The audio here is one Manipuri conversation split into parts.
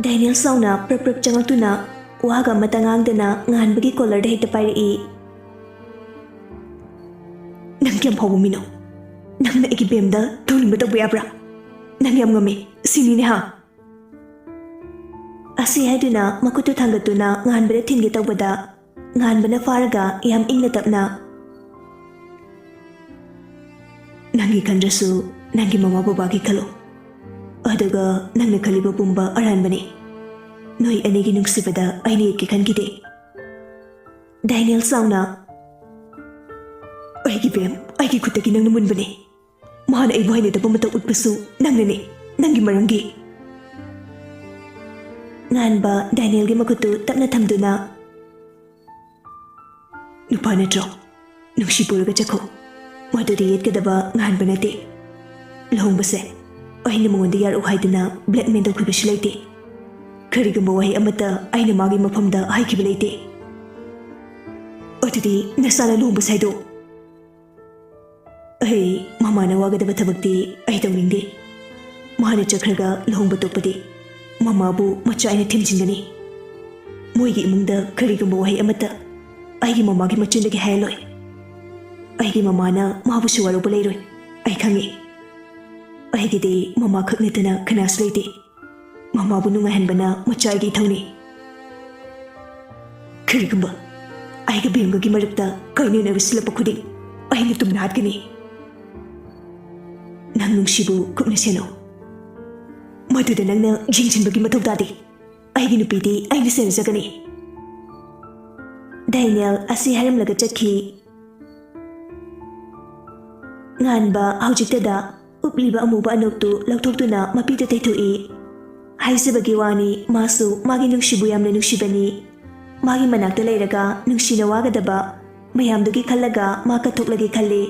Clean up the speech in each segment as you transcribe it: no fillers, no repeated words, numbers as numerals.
Daniel sauna prap changakuna waga matangang ngan bagi collar de hita pairi nang kyam phawu mino nang na igi bemda thoni mata buyabra nang yam ngame sini ne ha asi haiduna makutu thangatuna ngan bere thinge tawbada ngan bana faraga yam ingna tapna nangi kandrasu nangi mama baba gi khalo adaga nangna khaliba pumba aran bane noi anigi nungsibada aini ki khangide Daniel sauna aigi bem aigi khutagi nang namun bane mahana ai boyne da pamata utpasu nangna ne nangi marangi nganba Daniel gi makutu tapna thamduna nupa natro nungsi puraga chakho madudi yetgadaba nganba nate lohongbase aina mongonda yar uhaiduna blackmail do khibisi leite karigamba wahi amata aina magi mafamda haikhiba leite adudi nasana lohongbase haido ai mamana wagadaba thabakti ai tawningde mahana chakhraga lohongba topadi mamabu macha aina thimjingani moigi imungda karigamba wahi amata aigi mamagi machindagi hailoi aigi mamana mabusu waruba leiroi ai khangi aigide mama khaknetana khanas leite mamabu nungahanbana machaigi thawni karigamba aiga bemgagi marakta kainena wislapa khuding aina tumna hatgani nang nungsibu kupna seno maduda nangna jingchinbagi mathau tade aigi nupidi aina senjagani Daniel asi haramlaga chakhi nganba haujiktada upliba amuba anoktu lauthoktuna mapida taithoi haisabagi wani masu magi nungsibu yamna nungsibani magi manakta leiraga nungsina wagadaba mayamdugi khallaga ma kathoklagi khalle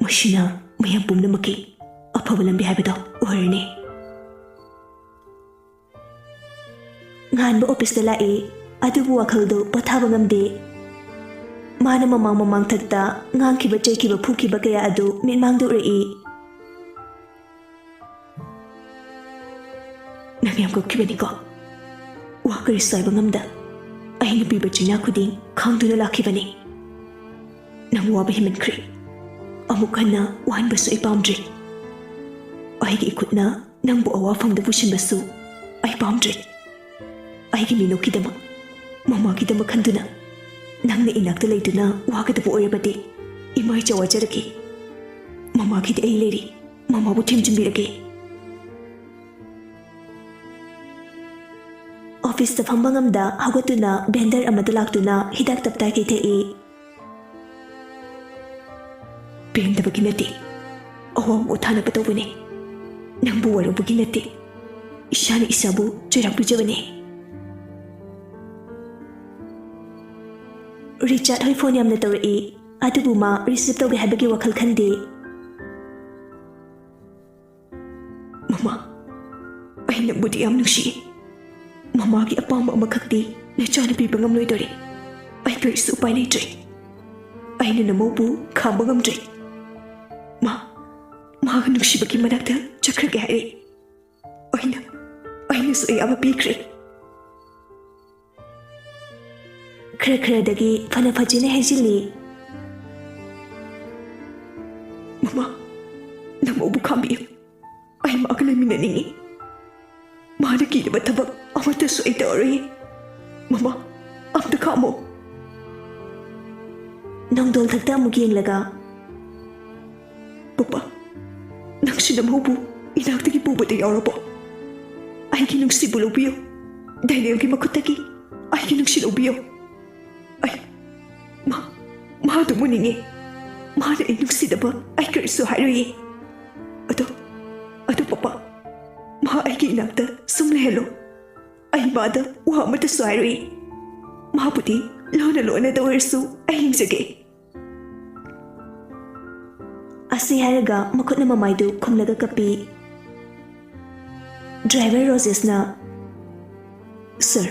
mashina mayam pumnamaki afaba lambi haibado oirani nganba office da lai adubu wakhaldo pathaba ngamde mana mamang thakta ngangkiba chaikiba phukiba kaya adu minmangdu rei nangyam ko kibani ko wakari saiba ngamda aina piba china khuding khangduna lakhibani nang waba himan khri amukana wan basu ipamdri aigi ikutna nangbu awafangda bushin basu ai pamdri aigi minokidama mamagidama khanduna nangna inakta leiduna wagadaba oirabadi imai chawajaraki mamagidi ai leri mamabu thimjimbirage office ta fambangamda hagatuna vendor amada laktuna hidak taptai ke thei bendabagi nati awam uthana patawbane nangbu warubagi nati ishani isabu chirakpijabane Richard hoi phone yamna tawri adubu ma receive tawge habagi wakhal khande mama aina budi yam nushi mama gi apamba amakhakti na chana pi bangam noi dore ai kari su pai nei tre aina namobu khamba ngam tre ma nushi bagi manakta chakra ge hai aina su ai aba pikre khra dagi phana phajine hejili mama namobu khambi ai ma akla minani mana ki ba thabak amata su ai tori mama amta khamo nangdol thakta mugiyeng laga papa nangsi namobu inaktagi pubata yaurabo ai ki nungsi bulubiyo Daniel ki makutagi ai ki nungsi lobiyo Mahado mo ningi. Mahal ay nungsidaba ay kariso haroye. Ato papa. Maha ay kinagda sumlehelo. Ay mada uhamata so haroye. Mahaputi lona dawarso ay himsage. Asi haraga makot na mamaydo kumlaga kapi. Driver Roses na, Sir.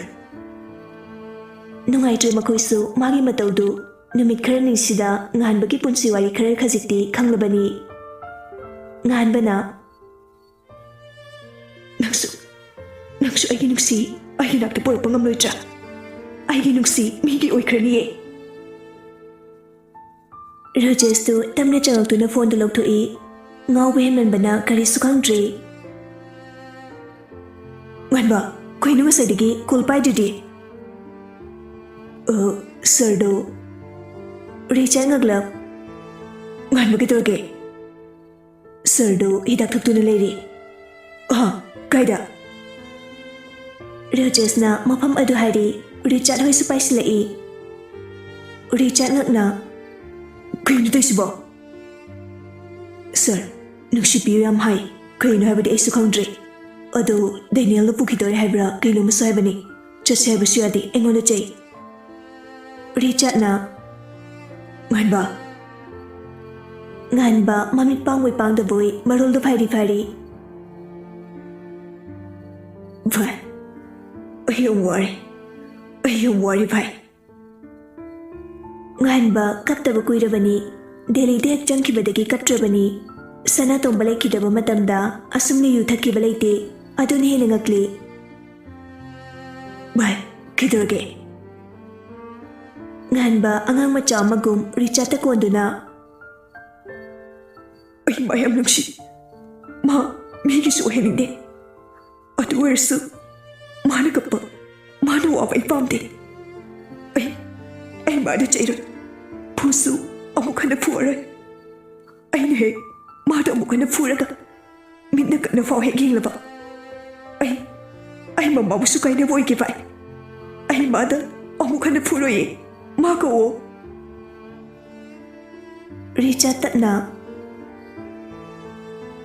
Nungaytray makoyso magi matawdo numit khara ningsida nganbagi punsi wari khara khajikti khanglabani nganbana ꯅꯪꯁꯨ ꯑꯩꯒꯤ ꯅꯨꯡꯁꯤ ꯑꯩꯒꯤ ꯅꯥꯛꯇ ꯄꯨꯔꯛꯄ ꯉꯝꯂꯣꯏꯗ꯭ꯔꯥ? ꯑꯩꯒꯤ ꯅꯨꯡꯁꯤ ꯃꯤꯒꯤ ꯑꯣꯏꯈ꯭ꯔꯅꯤꯌꯦ꯫ ꯔꯣꯖꯦꯁꯇꯨ ꯇꯞꯅ ꯆꯪꯉꯛꯇꯨꯅ ꯐꯣꯟꯗꯨ ꯂꯧꯊꯣꯛꯏ꯫ ꯉꯥꯎꯕ ꯍꯦꯟꯃꯟꯕꯅ ꯀꯔꯤꯁꯨ ꯈꯪꯗ꯭ꯔꯤ꯫ ꯉꯟꯕ, ꯀꯩꯅꯣ ꯉꯁꯥꯏꯗꯒꯤ ꯀꯣꯜ ꯄꯥꯏꯗ꯭ꯔꯤꯗꯤ? ꯁꯔꯗꯣ ꯔꯤꯆꯥꯔꯗ ꯉꯛꯂꯞ ꯉꯟꯕ ꯀꯩꯗꯧꯔꯒꯦ? ꯁꯔꯗꯣ ꯍꯤꯗꯥꯛ ꯊꯛꯇꯨꯅ ꯂꯩꯔꯤ꯫ ꯀꯥꯏꯗ? ꯔꯣꯖꯦꯁꯅ ꯃꯐꯝ ꯑꯗꯨ ꯍꯥꯏꯔꯤ꯫ ꯔꯤꯆꯥꯔꯗ ꯍꯣꯏꯁꯨ ꯄꯥꯏꯁꯤꯜꯂꯛꯏ꯫ ꯔꯤꯆꯥꯔꯗ ꯉꯛꯅ ꯀꯩꯅꯣ ꯇꯧꯏꯁꯤꯕꯣ? ꯁꯔ, ꯅꯨꯡꯁꯤꯕꯤꯌꯨ ꯌꯥꯝ ꯍꯥꯏ꯫ ꯀꯩꯅꯣ ꯍꯥꯏꯕꯗꯤ ꯑꯩꯁꯨ ꯈꯪꯗ꯭ꯔꯦ꯫ ꯑꯗꯣ ꯗꯦꯅꯤꯌꯦꯜꯅ ꯄꯨꯈꯤꯗꯣꯔꯦ ꯍꯥꯏꯕ꯭ꯔꯥ ꯀꯩꯅꯣꯝꯃꯁꯨ ꯍꯥꯏꯕꯅꯤ꯫ ꯆꯠꯁꯦ ꯍꯥꯏꯕꯁꯨ ꯌꯥꯗꯦ, ꯑꯩꯉꯣꯟꯗ ꯆꯩ꯫ ꯔꯤꯆꯥꯔꯗꯅ ꯉꯥꯟꯕ ꯃꯃꯤꯠ ꯄꯥꯡꯕꯣꯏ ꯄꯥꯡꯗꯕꯣꯏ ꯃꯔꯣꯜꯗꯣ ꯐꯥꯏꯔꯤ꯫ ꯚꯥꯏ, ꯑꯩ ꯌꯥꯝ ꯋꯥꯔꯦ ꯚꯥꯏ꯫ ꯉꯥꯟꯕ ꯀꯞꯇꯕ ꯀꯨꯏꯔꯕꯅꯤ꯫ ꯗꯦꯜꯂꯤꯗ ꯍꯦꯛ ꯆꯪꯈꯤꯕꯗꯒꯤ ꯀꯞꯇ꯭ꯔꯕꯅꯤ꯫ ꯁꯅꯥꯇꯣꯝꯕ ꯂꯩꯈꯤꯗꯕ ꯃꯇꯝꯗ ꯑꯁꯨꯝꯅ ꯌꯨ ꯊꯛꯈꯤꯕ ꯂꯩꯇꯦ꯫ ꯑꯗꯨꯅ ꯍꯦꯟꯅ ꯉꯛꯂꯤ꯫ ꯚꯥꯏ, ꯀꯩꯗꯧꯔꯒꯦ? ꯉꯥꯟꯕ ꯑꯉꯥꯡ ꯃꯆꯥ ꯑꯃꯒꯨꯝ ꯔꯤꯆꯥꯔꯗꯇ ꯀꯣꯟꯗꯨꯅ, ꯑꯩ ꯃꯥ ꯌꯥꯝ ꯅꯨꯡꯁꯤ꯫ ꯃꯥ ꯃꯤꯒꯤꯁꯨ ꯑꯣꯏꯍꯟꯅꯤꯡꯗꯦ꯫ ꯑꯗꯨ ꯑꯣꯏꯔꯁꯨ ꯃꯥꯅ ꯀꯞꯄ, ꯃꯥꯅ ꯋꯥꯕ ꯑꯩ ꯄꯥꯝꯗꯦ꯫ ꯑꯩ ꯃꯥꯗ ꯆꯩꯔꯣꯏ, ꯐꯨꯁꯨ ꯑꯃꯨꯛ ꯍꯟꯅ ꯐꯨꯔꯣꯏ꯫ ꯑꯩꯅ ꯍꯦꯛ ꯃꯥꯗ ꯑꯃꯨꯛ ꯍꯟꯅ ꯐꯨꯔꯒ ꯃꯤꯠꯅ ꯀꯟꯅ ꯐꯥꯎ ꯍꯦꯛ ꯌꯦꯡꯂꯕ ꯑꯩ ꯃꯃꯥꯕꯨꯁꯨ ꯀꯥꯏꯅꯕ ꯑꯣꯏꯒꯦ ꯚꯥꯏ꯫ ꯑꯩ ꯃꯥꯗ ꯑꯃꯨꯛ ꯍꯟꯅ ꯐꯨꯔꯣꯏꯌꯦ꯫ ꯃꯥ ꯀꯧꯋꯣ꯫ ꯔꯤꯆꯥꯔꯗ ꯇꯞꯅ,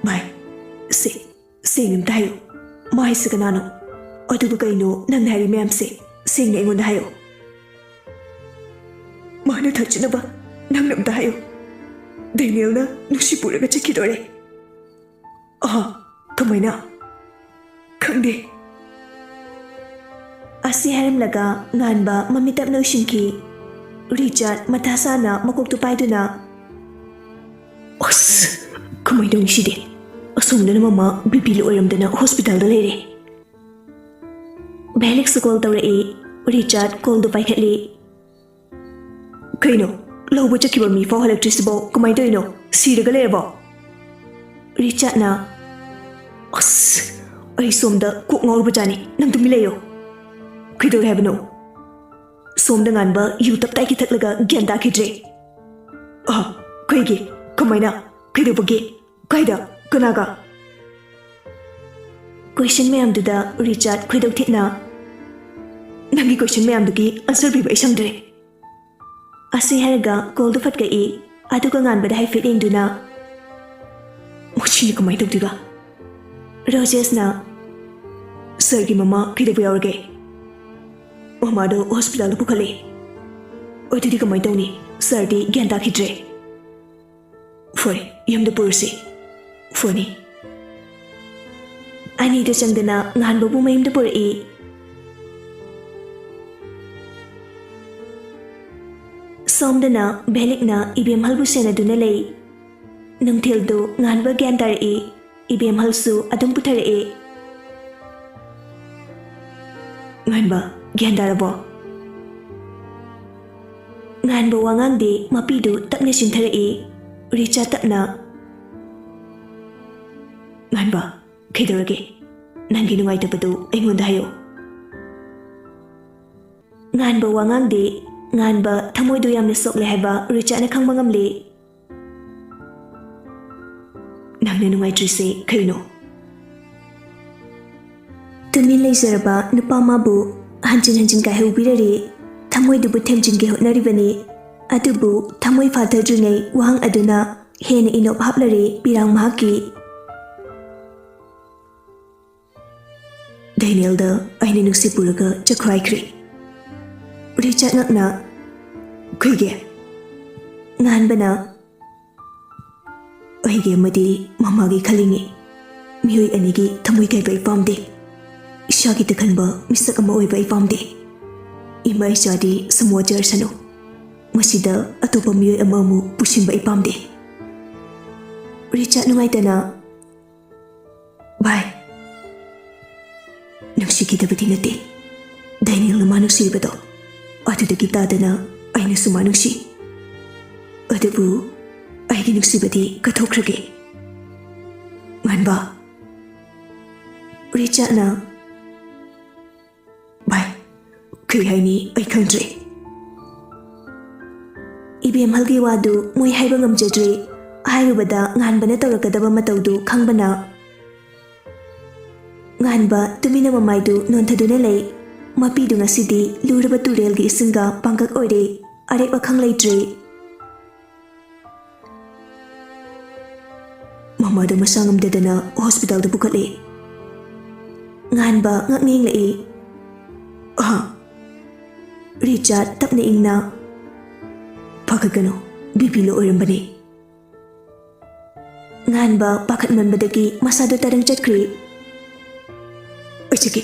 ꯚꯥꯏ, ꯁꯦꯡꯅ ꯑꯝꯇ ꯍꯥꯏꯌꯣ, ꯃꯥ ꯍꯥꯏꯁꯤ ꯀꯅꯥꯅꯣ? ꯑꯗꯨꯒ ꯀꯩꯅꯣ ꯅꯪꯅ ꯍꯥꯏꯔꯤ ꯃꯌꯥꯝꯁꯦ? ꯁꯦꯡꯅ ꯑꯩꯉꯣꯟꯗ ꯍꯥꯏꯌꯣ꯫ ꯃꯥꯅ ꯊꯛꯆꯅꯕ ꯅꯪꯅ ꯑꯝꯇ ꯍꯥꯏꯌꯣ꯫ ꯗꯦꯅꯤꯌꯦꯜꯅ ꯅꯨꯡꯁꯤ ꯄꯨꯔꯒ ꯆꯠꯈꯤꯗꯣꯔꯦ꯫ ꯀꯃꯥꯏꯅ? ꯈꯪꯗꯦ꯫ ꯑꯁꯤ ꯍꯥꯏꯔꯝꯂꯒ ꯉꯥꯟꯕ ꯃꯃꯤꯠ ꯇꯞꯅ ꯎꯏꯁꯤꯟꯈꯤ꯫ ꯔꯤꯆꯥꯔꯗ ꯃꯊꯥ ꯁꯥꯅ ꯃꯀꯣꯛꯇꯨ ꯄꯥꯏꯗꯨꯅ, ꯀꯃꯥꯏꯅ ꯇꯧꯅꯤ ꯁꯤꯗꯤ? ꯑꯁꯣꯝꯗꯅ ꯃꯃꯥ BP ꯂꯣ ꯑꯣꯏꯔꯝꯗꯅ ꯍꯣꯁꯄꯤꯇꯥꯜꯗ ꯂꯩꯔꯦ꯫ ꯚꯦꯂꯤꯛꯁꯨ ꯀꯣꯜ ꯇꯧꯔꯛꯏ꯫ ꯔꯤꯆꯥꯔꯗ ꯀꯣꯜꯗꯨ ꯄꯥꯏꯈꯠꯂꯤ꯫ ꯀꯩꯅꯣ? ꯂꯧꯕ ꯆꯠꯈꯤꯕ ꯃꯤ ꯐꯥꯎ ꯍꯜꯂꯛꯇ꯭ꯔꯤꯁꯤꯕꯣ ꯀꯃꯥꯏꯅ ꯇꯧꯔꯤꯅꯣ? ꯁꯤꯔꯒ ꯂꯩꯔꯕꯣ? ꯔꯤꯆꯥꯔꯗꯅ, ꯑꯩ ꯁꯣꯝꯗ ꯀꯣꯛ ꯉꯥꯎꯔꯕꯖꯥꯠꯅꯤ꯫ ꯅꯪ ꯇꯨꯃꯤꯟ ꯂꯩꯌꯣ꯫ ꯀꯩꯗꯧꯔꯦ ꯍꯥꯏꯕꯅꯣ? ꯁꯣꯝꯗ ꯉꯥꯟꯕ ꯌꯨ ꯇꯞꯇꯥꯏꯒꯤ ꯊꯛꯂꯒ ꯒ꯭ꯌꯥꯟ ꯇꯥꯈꯤꯗ꯭ꯔꯦ꯫ ꯀꯩꯒꯤ? ꯀꯃꯥꯏꯅ? ꯀꯩꯗꯧꯕꯒꯤ? ꯀꯥꯏꯗ? ꯀꯅꯥꯒ? ꯀꯣꯏꯁꯟ ꯃꯌꯥꯝꯗꯨꯗ ꯔꯤꯆꯥꯔꯗ ꯈꯣꯏꯗꯧ ꯊꯤꯠꯅ, ꯅꯪꯒꯤ ꯀꯣꯏꯁꯟ ꯃꯌꯥꯝꯗꯨꯒꯤ ꯑꯟꯁꯔ ꯄꯤꯕ ꯑꯩ ꯁꯪꯗ꯭ꯔꯦ꯫ ꯑꯁꯤ ꯍꯥꯏꯔꯒ ꯀꯣꯜꯗꯨ ꯐꯠꯀꯛꯏ꯫ ꯑꯗꯨꯒ ꯉꯥꯟꯕꯗ ꯍꯥꯏꯐꯦꯠ ꯌꯦꯡꯗꯨꯅ, ꯃꯁꯤꯅ ꯀꯃꯥꯏꯅ ꯇꯧꯗꯣꯏꯕ? ꯔꯣꯖꯦꯁꯅ, ꯁꯔꯒꯤ ꯃꯃꯥ ꯀꯩꯗꯧꯕ ꯌꯥꯎꯔꯒꯦ? ꯃꯃꯥꯗꯣ ꯍꯣꯁꯄꯤꯇꯥꯜꯗ ꯄꯨꯈꯠꯂꯦ꯫ ꯑꯗꯨꯗꯤ ꯀꯃꯥꯏꯅ ꯇꯧꯅꯤ? ꯁꯔꯗꯤ ꯒ꯭ꯌꯥꯟ ꯇꯥꯈꯤꯗ꯭ꯔꯦ꯫ ꯐꯔꯦ, ꯌꯨꯝꯗ ꯄꯨꯔꯁꯤ꯫ ꯐꯅꯤ꯫ ꯑꯅꯤꯗꯨ ꯆꯪꯗꯅ ꯉꯥꯟꯕꯕꯨ ꯃꯌꯨꯝꯗ ꯄꯨꯔꯛꯏ꯫ ꯁꯣꯝꯗꯅ ꯚꯦꯂꯤꯛꯅ ꯏꯕꯦꯝꯍꯜꯕꯨ ꯁꯦꯟꯅꯗꯨꯅ ꯂꯩ꯫ ꯅꯨꯡꯊꯤꯜꯗꯨ ꯉꯥꯟꯕ ꯒ꯭ꯌꯥꯟ ꯇꯥꯔꯛꯏ꯫ ꯏꯕꯦꯝꯍꯜꯁꯨ ꯑꯗꯨꯝ ꯄꯨꯊꯔꯛꯏ꯫ ꯉꯥꯟꯕ, ꯒ꯭ꯌꯥꯟ ꯇꯥꯔꯕꯣ? ꯉꯥꯟꯕ ꯋꯥ ꯉꯥꯡꯗꯦ꯫ ꯃꯄꯤꯗꯨ ꯇꯞꯅ ꯆꯤꯟꯊꯔꯛꯏ꯫ ꯔꯤꯆꯥꯔꯗ ꯇꯞꯅ, ꯉꯥꯟꯕ, ꯀꯩꯗꯧꯔꯒꯦ? ꯅꯪꯒꯤ ꯅꯨꯡꯉꯥꯏꯇꯕꯗꯨ ꯑꯩꯉꯣꯟꯗ ꯍꯥꯏꯌꯣ꯫ ꯉꯥꯟꯕ ꯋꯥ ꯉꯥꯡꯗꯦ꯫ ꯉꯥꯟꯕ ꯊꯃꯣꯏꯗꯨ ꯌꯥꯝꯅ ꯁꯣꯛꯂꯦ ꯍꯥꯏꯕ ꯔꯤꯆꯥꯔꯗꯅ ꯈꯪꯕ ꯉꯝꯂꯤ꯫ ꯅꯪꯅ ꯅꯨꯡꯉꯥꯏꯇ꯭ꯔꯤꯁꯦ ꯀꯩꯅꯣ? ꯇꯨꯃꯤꯟ ꯂꯩꯖꯔꯕ ꯅꯨꯄꯥ ꯑꯃꯕꯨ ꯍꯟꯖꯤꯟ ꯍꯟꯖꯤꯟ ꯀꯥꯏꯍꯧꯕꯤꯔꯔꯤ꯫ ꯊꯃꯣꯏꯗꯨꯕꯨ ꯊꯦꯝꯖꯤꯟꯒꯦ ꯍꯣꯠꯅꯔꯤꯕꯅꯤ꯫ ꯑꯗꯨꯕꯨ ꯊꯃꯣꯏ ꯐꯥꯊꯗ꯭ꯔꯤꯉꯩ ꯋꯥꯍꯪ ꯑꯗꯨꯅ ꯍꯦꯟꯅ ꯏꯅꯣꯞ ꯍꯥꯞꯂꯔꯤ ꯄꯤꯔꯥꯡ ꯃꯍꯥꯛꯀꯤ꯫ ꯗꯦꯅꯤꯌꯦꯜꯗ ꯑꯩꯅ ꯅꯨꯡꯁꯤ ꯄꯨꯔꯒ ꯆꯠꯈ꯭ꯔꯥꯏꯈ꯭ꯔꯦ꯫ ꯔꯤꯆꯥꯔꯗ ꯉꯛꯅ, ꯀꯩꯒꯤ? ꯉꯥꯟꯕꯅ, ꯑꯩꯒꯤ ꯑꯃꯗꯤ ꯃꯃꯥꯒꯤ ꯈꯜꯂꯤꯉꯤ꯫ ꯃꯤꯑꯣꯏ ꯑꯅꯤꯒꯤ ꯊꯃꯣꯏ ꯀꯥꯏꯕ ꯑꯩ ꯄꯥꯝꯗꯦ꯫ ꯏꯁꯥꯒꯤꯇ ꯈꯟꯕ ꯃꯤꯁꯛ ꯑꯃ ꯑꯣꯏꯕ ꯑꯩ ꯄꯥꯝꯗꯦ꯫ ꯏꯃꯥ ꯏꯆꯥꯗꯤ ꯁꯃꯨꯋꯥꯖꯔꯁꯅꯨ꯫ ꯃꯁꯤꯗ ꯑꯇꯣꯞꯄ ꯃꯤꯑꯣꯏ ꯑꯃ ꯑꯃꯨꯛ ꯄꯨꯁꯤꯟꯕ ꯑꯩ ꯄꯥꯝꯗꯦ꯫ ꯔꯤꯆꯥꯔꯗ ꯅꯨꯡꯉꯥꯏꯇꯅ, ꯚꯥꯏ, ꯅꯨꯡꯁꯤ ꯅꯨꯡꯁꯤꯈꯤꯗꯕꯗꯤ ꯅꯠꯇꯦ ꯗꯥꯏꯅꯦꯜꯅ ꯃꯥ ꯅꯨꯡꯁꯤꯔꯤꯕꯗꯣ ꯑꯗꯨꯗꯒꯤ ꯇꯥꯗꯅ ꯑꯩꯅꯁꯨ ꯃꯥ ꯅꯨꯡꯁꯤ ꯑꯗꯨꯕꯨ ꯑꯩꯒꯤ ꯅꯨꯡꯁꯤꯕꯗꯤ ꯀꯠꯊꯣꯛꯈ꯭ꯔꯒꯦ ꯉꯥꯟꯕ ꯔꯤꯆꯥꯠꯅ ꯚꯥꯏ ꯀꯔꯤ ꯍꯥꯏꯅꯤ ꯑꯩ ꯈꯪꯗ꯭ꯔꯦ ꯏꯕꯦꯝꯍꯜꯒꯤ ꯋꯥꯗꯨ ꯃꯣꯏ ꯍꯥꯏꯕ ꯉꯝꯖꯗ꯭ꯔꯦ ꯍꯥꯏꯔꯨꯕꯗ ꯉꯥꯟꯕꯅ ꯇꯧꯔꯛꯀꯗꯕ ꯃꯇꯧꯗꯨ ꯈꯪꯕꯅ ꯉꯥꯟꯕ ꯇꯨꯃꯤꯟꯅ ꯃꯃꯥꯏꯗꯨ ꯅꯣꯟꯊꯗꯨꯅ ꯂꯩ ꯃꯄꯤꯗꯨ ꯉꯁꯤꯗꯤ ꯂꯨꯔꯕ ꯇꯨꯔꯦꯜꯒꯤ ꯏꯁꯤꯡꯒ ꯄꯥꯡꯒꯛ ꯑꯣꯏꯔꯦ ꯑꯔꯦꯞ ꯑꯈꯪ ꯂꯩꯇ꯭ꯔꯦ ꯃꯃꯥꯗꯨ ꯃꯁꯥ ꯉꯝꯗꯗꯅ ꯍꯣꯁꯄꯤꯇꯥꯜꯗ ꯄꯨꯈꯠꯂꯦ ꯉꯥꯟꯕ ꯉꯛꯅꯤꯡꯂꯛꯏ ꯔꯤꯆꯥꯔꯗ ꯇꯞꯅ ꯏꯪꯅ ꯐꯒꯠꯀꯅꯨ ꯕꯤꯄꯤ ꯂꯣ ꯑꯣꯏꯔꯝꯕꯅꯤ ꯉꯥꯟꯕ ꯄꯥꯈꯠꯃꯟꯕꯗꯒꯤ ꯃꯁꯥꯗꯨ ꯇꯔꯪ ꯆꯠꯈ꯭ꯔꯦ ꯑꯩ ꯆꯠꯀꯦ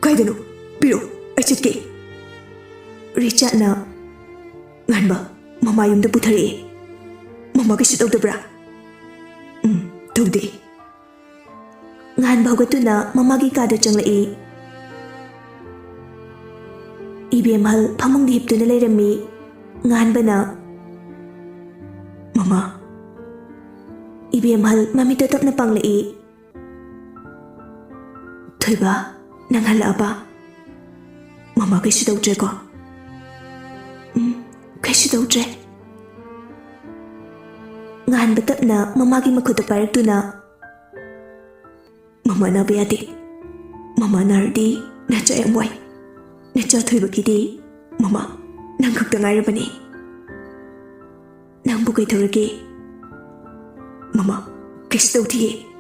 ꯀꯥꯏꯗꯅꯣ ꯄꯤꯔꯣ ꯑꯩ ꯆꯠꯀꯦ ꯔꯤꯆꯥꯔꯗꯅ ꯉꯥꯟꯕ ꯃꯃꯥ ꯌꯨꯝꯗ ꯄꯨꯊꯔꯛꯑꯦ ꯃꯃꯥ ꯀꯩꯁꯨ ꯇꯧꯗꯕ꯭ꯔꯥ ꯇꯧꯗꯦ ꯉꯥꯟꯕ ꯍꯧꯒꯠꯇꯨꯅ ꯃꯃꯥꯒꯤ ꯀꯥꯗ ꯆꯪꯂꯛꯏ ꯏꯕꯦꯝꯍꯜ ꯐꯃꯨꯡꯗ ꯍꯤꯞꯇꯨꯅ ꯂꯩꯔꯝꯃꯤ ꯉꯥꯟꯕꯅ ꯃꯃꯥ ꯏꯕꯦꯝꯍꯜ ꯃꯃꯤꯠꯇ ꯇꯞꯅ ꯄꯥꯡꯂꯛꯏ ꯊꯣꯏꯕ ꯅꯪ ꯍꯜꯂꯛꯑꯕ ꯃꯃꯥ ꯀꯩꯁꯨ ꯇꯧꯗ꯭ꯔꯦꯀꯣ ꯀꯩꯁꯨ ꯇꯧꯗ꯭ꯔꯦ ꯉꯥꯟꯕ ꯇꯞꯅ ꯃꯃꯥꯒꯤ ꯃꯈꯨꯠꯇ ꯄꯥꯏꯔꯛꯇꯨꯅ ꯃꯃꯥ ꯅꯥꯕ ꯌꯥꯗꯦ ꯃꯃꯥ ꯅꯥꯔꯗꯤ ꯅꯆꯥ ꯌꯥꯝ ꯋꯥꯏ ꯅꯆꯥ ꯊꯣꯏꯕꯒꯤꯗꯤ ꯃꯃꯥ ꯅꯪ ꯈꯛꯇ ꯉꯥꯏꯔꯕꯅꯤ ꯅꯪꯕꯨ ꯀꯩꯗꯧꯔꯒꯦ ꯃꯃꯥ ꯀꯩꯁꯨ ꯇꯧꯗꯤꯌꯦ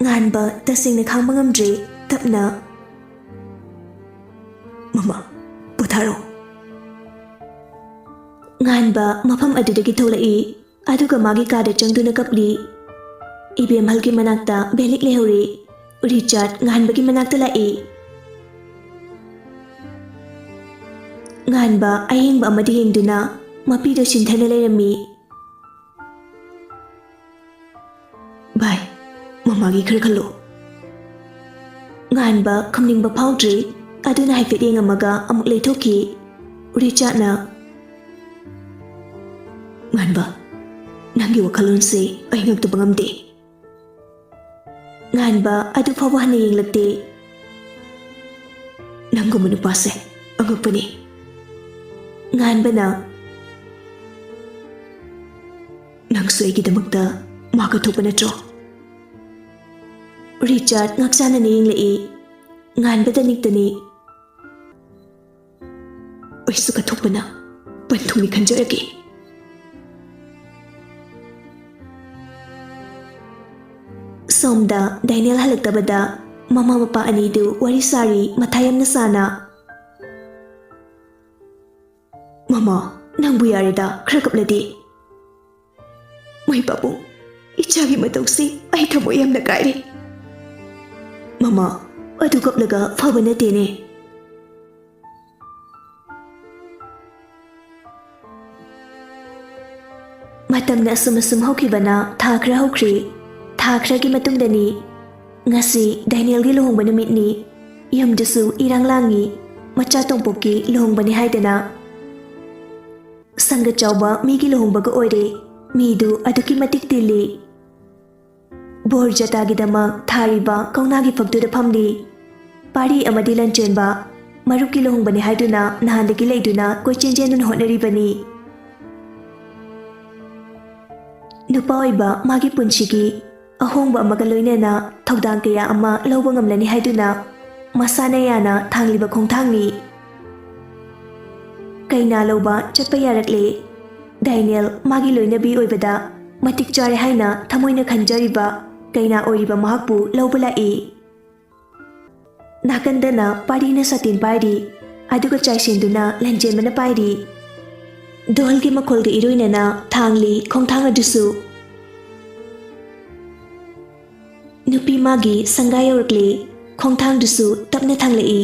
ꯉꯥꯟꯕ ꯇꯁꯦꯡꯅ ꯈꯥꯡꯕ ꯉꯝꯗ꯭ꯔꯦ ꯇꯞꯅ ꯃꯃꯥ ꯄꯣꯊꯥꯔꯣ ꯉꯥꯟꯕ ꯃꯐꯝ ꯑꯗꯨꯗꯒꯤ ꯊꯣꯛꯂꯛꯏ ꯑꯗꯨꯒ ꯃꯥꯒꯤ ꯀꯥꯗ ꯆꯪꯗꯨꯅ ꯀꯞꯂꯤ ꯏꯕꯦꯝꯍꯜꯒꯤ ꯃꯅꯥꯛꯇ ꯕꯦꯂꯤꯛ ꯂꯩꯍꯧꯔꯤ ꯔꯤꯆꯥꯔꯗ ꯉꯥꯟꯕꯒꯤ ꯃꯅꯥꯛꯇ ꯂꯥꯛꯏ ꯉꯥꯟꯕ ꯑꯌꯦꯡꯕ ꯑꯃꯗ ꯌꯦꯡꯗꯨꯅ ꯃꯄꯤꯗꯨ ꯁꯤꯟꯊꯅ ꯂꯩꯔꯝꯃꯤ ꯚꯥꯏ ꯃꯃꯥꯒꯤ ꯈꯔ ꯈꯜꯂꯣ ꯉꯥꯟꯕ ꯈꯪꯅꯤꯡꯕ ꯐꯥꯎꯗ꯭ꯔꯤ ꯑꯗꯨꯅ ꯍꯥꯏꯐꯦꯠ ꯌꯦꯡꯉꯝꯃꯒ ꯑꯃꯨꯛ ꯂꯩꯊꯣꯛꯈꯤ ꯔꯤꯆꯥꯔꯗꯅ ꯉꯥꯟꯕ ꯅꯪꯒꯤ ꯋꯥꯈꯜꯂꯣꯟꯁꯦ ꯑꯩ ꯉꯛꯇꯕ ꯉꯝꯗꯦ ꯉꯥꯟꯕ ꯑꯗꯨ ꯐꯥꯎꯕ ꯍꯟꯅ ꯌꯦꯡꯂꯛꯇꯦ ꯅꯪꯒꯨꯝꯕ ꯅꯨꯄꯥꯁꯦ ꯑꯉꯛꯄꯅꯤ ꯉꯥꯟꯕꯅ ꯅꯪꯁꯨ ꯑꯩꯒꯤꯗꯃꯛꯇ ꯃꯥ ꯀꯠꯊꯣꯛꯄ ꯅꯠꯇ꯭ꯔꯣ ꯔꯤꯆꯥꯔꯗ ꯉꯛꯆꯥꯅꯅ ꯌꯦꯡꯂꯛꯏ ꯉꯥꯟꯕꯗ ꯅꯤꯛꯇꯅꯤ ꯑꯩꯁꯨ ꯀꯠꯊꯣꯛꯄꯅ ꯄꯟꯊꯨꯡꯅꯤ ꯈꯟꯖꯔꯒꯦ ꯁꯣꯝꯗ ꯗꯥꯏꯅꯦꯜ ꯍꯜꯂꯛꯇꯕꯗ ꯃꯃꯥ ꯃꯄꯥ ꯑꯅꯤꯗꯨ ꯋꯥꯔꯤ ꯁꯥꯔꯤ ꯃꯊꯥ ꯌꯥꯝꯅ ꯁꯥꯅ ꯃꯃꯥ ꯅꯪꯕꯨ ꯌꯥꯔꯦꯗ ꯈꯔ ꯀꯞꯂꯗꯤ ꯃꯣꯏ ꯄꯥꯕꯨꯡ ꯏꯆꯥꯒꯤ ꯃꯇꯧꯁꯤ ꯑꯩ ꯊꯃꯣꯏ ꯌꯥꯝꯅ ꯀꯥꯏꯔꯦ ꯃꯃꯥ ꯑꯗꯨ ꯀꯞꯂꯒ ꯐꯕ ꯅꯠꯇꯦꯅꯦ ꯃꯇꯝꯅ ꯑꯁꯨꯝ ꯑꯁꯨꯝ ꯍꯧꯈꯤꯕꯅ ꯊꯥ ꯈꯔ ꯍꯧꯈ꯭ꯔꯤ ꯊꯥ ꯈꯔꯒꯤ ꯃꯇꯨꯡꯗꯅꯤ ꯉꯁꯤ ꯗꯥꯏꯅꯦꯜꯒꯤ ꯂꯨꯍꯣꯡꯕ ꯅꯨꯃꯤꯠꯅꯤ ꯌꯨꯝꯗꯁꯨ ꯏꯔꯥꯡ ꯂꯥꯡꯉꯤ ꯃꯆꯥ ꯇꯣꯡꯄꯣꯛꯀꯤ ꯂꯨꯍꯣꯡꯕꯅꯤ ꯍꯥꯏꯗꯅ ꯁꯪꯒ ꯆꯥꯎꯕ ꯃꯤꯒꯤ ꯂꯨꯍꯣꯡꯕꯒ ꯑꯣꯏꯔꯦ ꯃꯤꯗꯨ ꯑꯗꯨꯛꯀꯤ ꯃꯇꯤꯛ ꯇꯤꯜꯂꯤ ꯕꯣꯔ ꯖꯇꯥꯒꯤꯗꯃꯛ ꯊꯥꯔꯤꯕ ꯀꯧꯅꯥꯒꯤ ꯐꯛꯇꯨꯗ ꯐꯝꯂꯤ ꯄꯥꯔꯤ ꯑꯃꯗꯤ ꯂꯟꯆꯦꯟꯕ ꯃꯔꯨꯞꯀꯤ ꯂꯨꯍꯣꯡꯕꯅꯤ ꯍꯥꯏꯗꯨꯅ ꯅꯍꯥꯟꯗꯒꯤ ꯂꯩꯗꯨꯅ ꯀꯣꯏꯆꯦꯟ ꯆꯦꯟꯗꯨꯅ ꯍꯣꯠꯅꯔꯤꯕꯅꯤ ꯅꯨꯄꯥ ꯑꯣꯏꯕ ꯃꯥꯒꯤ ꯄꯨꯟꯁꯤꯒꯤ ꯑꯍꯣꯡꯕ ꯑꯃꯒ ꯂꯣꯏꯅꯅ ꯊꯧꯗꯥꯡ ꯀꯌꯥ ꯑꯃ ꯂꯧꯕ ꯉꯝꯂꯅꯤ ꯍꯥꯏꯗꯨꯅ ꯃꯁꯥꯅ ꯌꯥꯅ ꯊꯥꯡꯂꯤꯕ ꯈꯣꯡꯊꯥꯡꯅꯤ ꯀꯩꯅꯥ ꯂꯧꯕ ꯆꯠꯄ ꯌꯥꯔꯛꯂꯦ ꯗꯥꯏꯅꯦꯜ ꯃꯥꯒꯤ ꯂꯣꯏꯅꯕꯤ ꯑꯣꯏꯕꯗ ꯃꯇꯤꯛ ꯆꯥꯔꯦ ꯍꯥꯏꯅ ꯊꯃꯣꯏꯅ ꯈꯟꯖꯔꯤꯕ ꯀꯩꯅꯥ ꯑꯣꯏꯔꯤꯕ ꯃꯍꯥꯛꯄꯨ ꯂꯧꯕ ꯂꯥꯛꯏ ꯅꯥꯀꯟꯗꯅ ꯄꯥꯔꯤꯅ ꯁꯥꯇꯤꯟ ꯄꯥꯏꯔꯤ ꯑꯗꯨꯒ ꯆꯥꯏꯁꯦꯟꯗꯨꯅ ꯂꯟꯖꯦꯟꯕꯅ ꯄꯥꯏꯔꯤ ꯙꯣꯜꯒꯤ ꯃꯈꯣꯜꯒ ꯏꯔꯣꯏꯅꯅ ꯊꯥꯡꯂꯤ ꯈꯣꯡꯊꯥꯡ ꯑꯗꯨꯁꯨ ꯅꯨꯄꯤ ꯃꯥꯒꯤ ꯁꯪꯒꯥ ꯌꯧꯔꯛꯂꯤ ꯈꯣꯡꯊꯥꯡꯗꯨꯁꯨ ꯇꯞꯅ ꯊꯥꯡꯂꯛꯏ